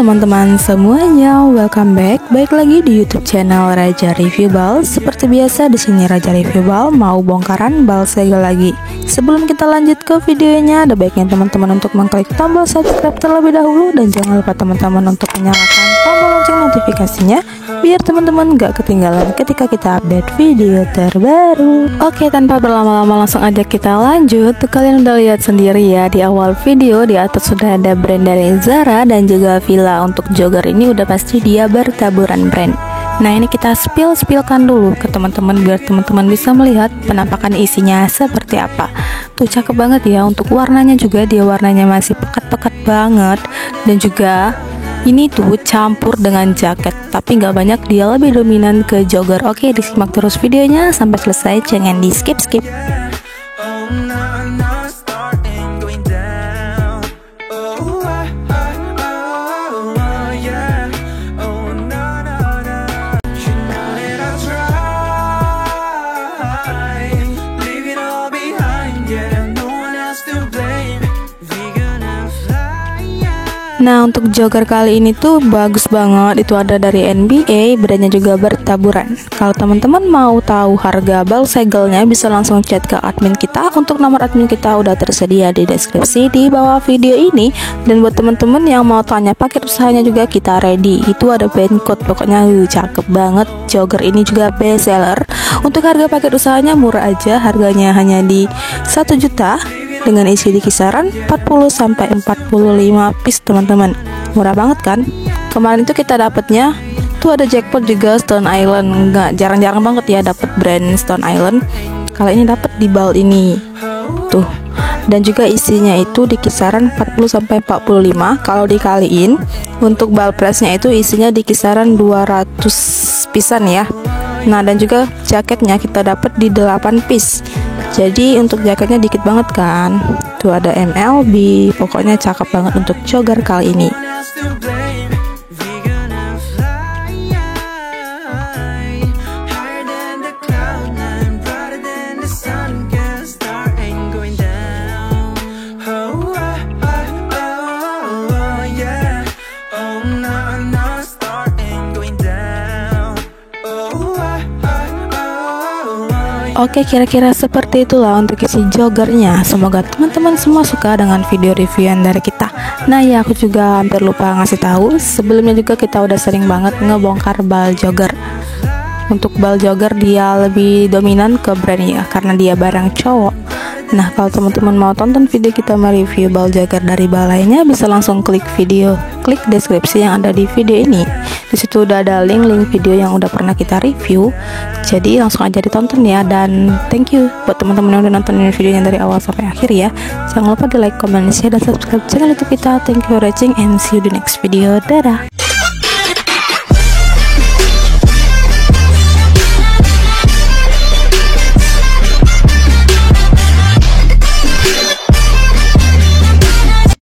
teman-teman semuanya, welcome back. Baik lagi di YouTube channel Raja Review Bal. Seperti biasa di sini Raja Review Bal mau bongkaran bal segel lagi. Sebelum kita lanjut ke videonya, ada baiknya teman-teman untuk mengklik tombol subscribe terlebih dahulu dan jangan lupa teman-teman untuk menyalakan tombol lonceng notifikasinya biar teman-teman gak ketinggalan ketika kita update video terbaru. Oke, tanpa berlama-lama langsung aja kita lanjut. Kalian udah lihat sendiri ya di awal video, di atas sudah ada brand dari Zara dan juga Fila. Untuk jogger ini udah pasti dia bertaburan brand. Nah, ini kita spill-spillkan dulu ke teman-teman biar teman-teman bisa melihat penampakan isinya seperti apa. Tuh cakep banget ya. Untuk warnanya juga, dia warnanya masih pekat-pekat banget. Dan juga ini tuh campur dengan jaket, tapi nggak banyak, dia lebih dominan ke jogger. Oke, disimak terus videonya sampai selesai, jangan di skip-skip. Nah, untuk jogger kali ini tuh bagus banget. Itu ada dari NBA, brandnya juga bertaburan. Kalau teman-teman mau tahu harga bal segelnya, bisa langsung chat ke admin kita. Untuk nomor admin kita udah tersedia di deskripsi di bawah video ini. Dan buat teman-teman yang mau tanya paket usahanya juga kita ready. Itu ada pin code, pokoknya cakep banget. Jogger ini juga best seller. Untuk harga paket usahanya murah aja, harganya hanya di 1 juta. Dengan isi di kisaran 40-45 piece teman-teman. Murah banget kan? Kemarin itu kita dapatnya tuh ada jackpot juga Stone Island. Nggak jarang-jarang banget ya dapat brand Stone Island. Kali ini dapat di bal ini. Tuh. Dan juga isinya itu di kisaran 40-45. Kalau dikaliin untuk bal pressnya itu isinya di kisaran 200 pisan ya. Nah, dan juga jaketnya kita dapat di 8 piece. Jadi untuk jaketnya dikit banget kan. Tuh ada MLB. Pokoknya cakep banget untuk jogger kali ini. Oke, kira-kira seperti itulah untuk isi joggernya. Semoga teman-teman semua suka dengan video reviewan dari kita. Nah ya, aku juga hampir lupa ngasih tahu. Sebelumnya juga kita udah sering banget ngebongkar bal jogger. Untuk bal jogger dia lebih dominan ke brand ya, karena dia barang cowok. Nah, kalau teman-teman mau tonton video kita mereview bal jogger dari bal lainnya, bisa langsung klik deskripsi yang ada di video ini. Di situ udah ada link video yang udah pernah kita review. Jadi langsung aja ditonton ya. Dan thank you buat teman-teman yang udah nontonin videonya dari awal sampai akhir ya. Jangan lupa di like, comment, share, dan subscribe channel YouTube kita. Thank you for watching and see you di next video. Dadah.